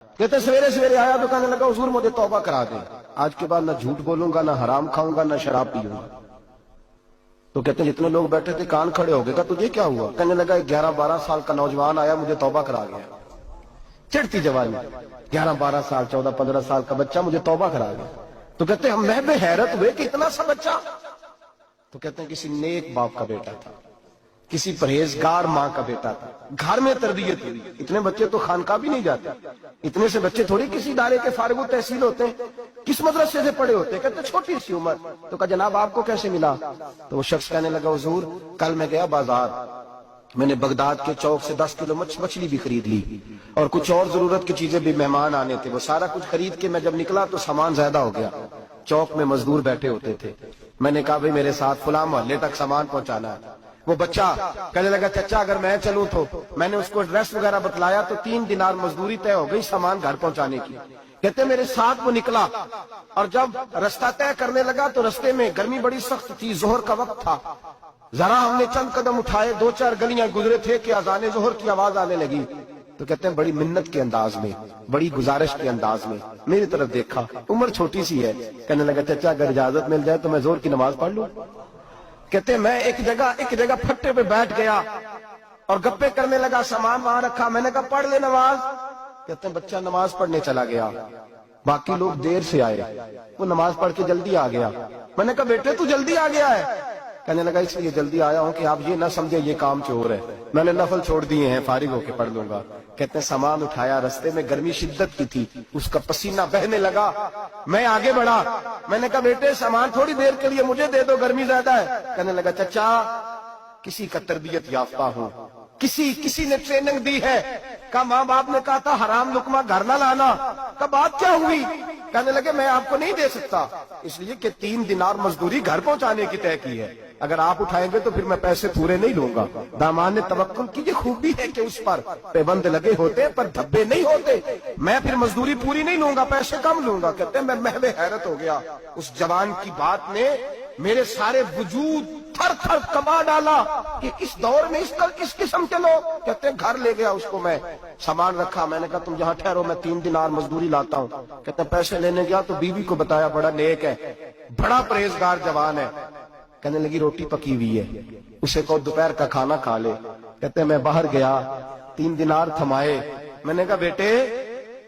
کہتے سویرے سویرے آیا تو کہنے لگا حضور مجھے توبہ کرا دیں، آج کے بعد نہ جھوٹ بولوں گا، نہ حرام کھاؤں گا، نہ شراب پیوں گا۔ تو کہتے ہیں جتنے لوگ بیٹھے تھے کان کھڑے ہو گئے، کہا تجھے کیا ہوا؟ کہنے لگا 11-12 سال کا نوجوان آیا مجھے توبہ کرا گیا، چڑھتی جوانی، 11-12 سال 14-15 سال کا بچہ مجھے توبہ کرا گیا۔ تو کہتے ہیں ہم محض حیرت ہوئے کہ اتنا سا بچہ؟ تو کہتے ہیں کسی نیک باپ کا بیٹا تھا، کسی پرہیزگار ماں کا بیٹا تھا، گھر میں تربیت ہوئی۔ اتنے بچے تو خانقاہ بھی نہیں جاتے، اتنے سے بچے تھوڑی کسی ادارے کے فارغ التحصیل ہوتے ہیں، کس مدرسے سے پڑھے ہوتے ہیں؟ کہتے ہیں چھوٹی سی عمر۔ تو کہا جناب آپ کو کیسے ملا؟ تو وہ شخص کہنے لگا حضور کل میں گیا بازار، میں نے بغداد کے چوک سے 10 کلو مچھلی بھی خرید لی اور کچھ اور ضرورت کی چیزیں بھی، مہمان آنے تھے، وہ سارا کچھ خرید کے میں جب نکلا تو سامان زیادہ ہو گیا۔ چوک میں مزدور بیٹھے ہوتے تھے، میں نے کہا بھئی میرے ساتھ فلاں محلے تک سامان پہنچانا ہے۔ وہ بچہ کہنے لگا چچا اگر میں چلوں تو، میں نے اس کو ایڈریس وغیرہ بتلایا تو 3 دینار مزدوری طے ہو گئی سامان گھر پہنچانے کی۔ کہتے میرے ساتھ وہ نکلا اور جب رستہ طے کرنے لگا تو رستے میں گرمی بڑی سخت تھی، ظہر کا وقت تھا، ذرا ہم نے چند قدم اٹھائے، 2-4 گلیاں گزرے تھے کہ اذان ظہر کی آواز آنے لگی۔ تو کہتے ہیں بڑی منت کے انداز میں، بڑی گزارش کے انداز میں میری طرف دیکھا، عمر چھوٹی سی ہے، کہنے لگا چچا اگر اجازت مل جائے تو میں ظہر کی نماز پڑھ لوں۔ کہتے ہیں میں ایک جگہ پھٹے پہ بیٹھ گیا اور گپے کرنے لگا، سامان وہاں رکھا، میں نے کہا پڑھ لے نماز۔ کہتے ہیں بچہ نماز پڑھنے چلا گیا، باقی لوگ دیر سے آئے، وہ نماز پڑھ کے جلدی آ گیا۔ میں نے کہا بیٹے تو جلدی آ گیا ہے؟ کہنے لگا اس لیے جلدی آیا ہوں کہ آپ یہ نہ سمجھے یہ کام چور ہے، میں نے نفل چھوڑ دیے ہیں، فارغ ہو کے پڑھ لوں گا۔ کہتے ہیں سامان اٹھایا، رستے میں گرمی شدت کی تھی، اس کا پسینہ بہنے لگا، میں آگے بڑھا، میں نے کہا بیٹے سامان تھوڑی دیر کے لیے مجھے دے دو، گرمی زیادہ ہے۔ کہنے لگا چچا کسی کا تربیت یافتہ ہوں، کسی نے ٹریننگ دی ہے، کہا ماں باپ نے کہا تھا حرام لقمہ گھر نہ لانا، کہا بات کیا ہوئی؟ کہنے لگے میں آپ کو نہیں دے سکتا، اس لیے کہ 3 دینار مزدوری گھر پہنچانے کی طے کی ہے، اگر آپ اٹھائیں گے تو پھر میں پیسے پورے نہیں لوں گا۔ دامان نے توکل کی، یہ خوبی ہے کہ اس پر پیبند لگے ہوتے ہیں پر دھبے نہیں ہوتے، میں پھر مزدوری پوری نہیں لوں گا، پیسے کم لوں گا۔ کہتے ہیں میں محو حیرت ہو گیا، اس جوان کی بات نے میرے سارے وجود تھر تھر کما ڈالا کہ اس دور میں اس قسم کے لوگ۔ کہتے ہیں گھر لے گیا اس کو، میں سامان رکھا، میں نے کہا تم یہاں ٹھہرو میں 3 دینار مزدوری لاتا ہوں۔ کہتے ہیں پیسے لینے گیا تو بیوی کو بتایا بڑا نیک ہے، بڑا پرہیزگار جوان ہے، کہنے لگی روٹی پکی ہوئی ہے، اسے کہو دوپہر کا کھانا کھا لے۔ کہتے ہیں میں باہر گیا، 3 دینار تھمائے، میں نے کہا بیٹے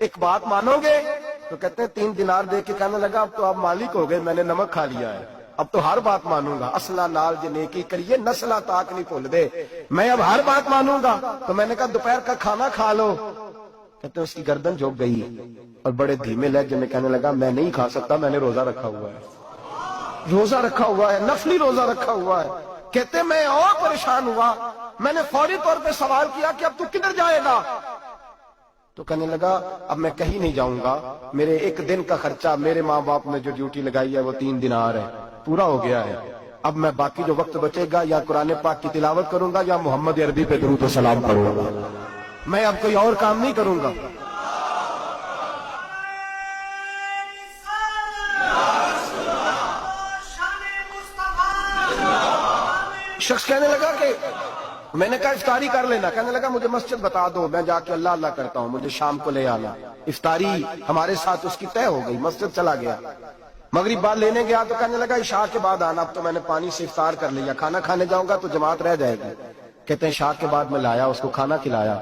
ایک بات مانو گے؟ تو کہتے ہیں 3 دینار دے کے کہنے لگا اب تو آپ مالک ہو گئے، میں نے نمک کھا لیا ہے، اب تو ہر بات مانوں گا، اصلہ نال جو نیکی کریے نسلہ تاک نہیں بھول دے، میں اب ہر بات مانوں گا۔ تو میں نے کہا دوپہر کا کھانا کھا لو۔ کہتے ہیں اس کی گردن جھک گئی اور بڑے دھیمے لہجے میں کہنے لگا میں نہیں کھا سکتا، میں نے روزہ رکھا ہوا ہے، روزہ رکھا ہوا ہے، نفلی روزہ رکھا ہوا ہے۔ کہتے میں اور پریشان ہوا، میں نے فوری طور پہ سوال کیا کہ اب تو کدھر جائے گا؟ تو کہنے لگا اب میں کہیں نہیں جاؤں گا، میرے 1 دن کا خرچہ میرے ماں باپ نے جو ڈیوٹی لگائی ہے وہ 3 دینار ہے، پورا ہو گیا ہے، اب میں باقی جو وقت بچے گا یا قرآن پاک کی تلاوت کروں گا یا محمد عربی پہ درود و سلام پڑھوں گا، میں اب کوئی اور کام نہیں کروں گا۔ شخص کہنے لگا کہ میں نے کہا افطاری کر لینا، کہنے لگا مجھے مسجد بتا دو، میں جا کے اللہ اللہ کرتا ہوں، مجھے شام کو لے آنا۔ افطاری ہمارے ساتھ اس کی طے ہو گئی، مسجد چلا گیا، مغرب بعد لینے گیا تو کہنے لگا عشاء کے بعد آنا، اب تو میں نے پانی سے افطار کر لیا، کھانا کھانے جاؤں گا تو جماعت رہ جائے گی۔ کہتے ہیں عشاء کے بعد میں لایا، اس کو کھانا کھلایا،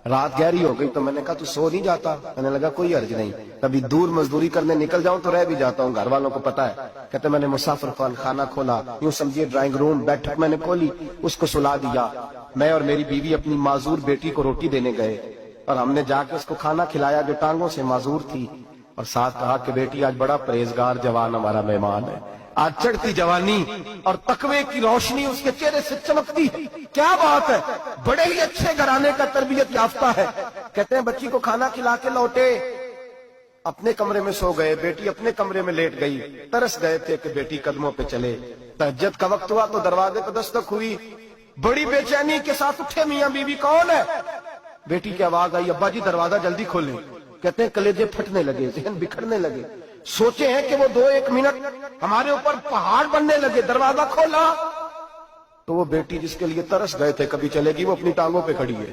رات گہری ہو گئی تو میں نے کہا تو سو نہیں جاتا؟ کہنے لگا کوئی حرج نہیں، کبھی دور مزدوری کرنے نکل جاؤں تو رہ بھی جاتا ہوں، گھر والوں کو پتا ہے۔ کہتے میں نے مسافر خانہ کھولا، یوں سمجھیے ڈرائنگ روم بیٹھک میں نے کھولی، اس کو سلا دیا، میں اور میری بیوی اپنی معذور بیٹی کو روٹی دینے گئے اور ہم نے جا کے اس کو کھانا کھلایا جو ٹانگوں سے معذور تھی، اور ساتھ کہا کہ بیٹی آج بڑا پرہیزگار جوان ہمارا مہمان ہے، آج چڑھتی جوانی اور تقوی کی روشنی اس کے چہرے سے چمکتی ہے، کیا بات ہے، بڑے ہی اچھے گھرانے کا تربیت یافتہ ہے۔ کہتے ہیں بچی کو کھانا کھلا کے لوٹے، اپنے کمرے میں سو گئے، بیٹی اپنے کمرے میں لیٹ گئی، ترس گئے تھے کہ بیٹی قدموں پہ چلے۔ تہجد کا وقت ہوا تو دروازے پہ دستک ہوئی، بڑی بے چینی کے ساتھ اٹھے میاں بیوی کون ہے؟ بیٹی کی آواز آئی ابا جی دروازہ جلدی کھولیں۔ کہتے ہیں کلیجے پھٹنے لگے، ذہن بکھرنے لگے، سوچے ہیں کہ وہ 2-1 منٹ ہمارے اوپر پہاڑ بننے لگے، دروازہ کھولا تو وہ بیٹی جس کے لیے ترس گئے تھے کبھی چلے گی، وہ اپنی ٹانگوں پہ کھڑی ہے۔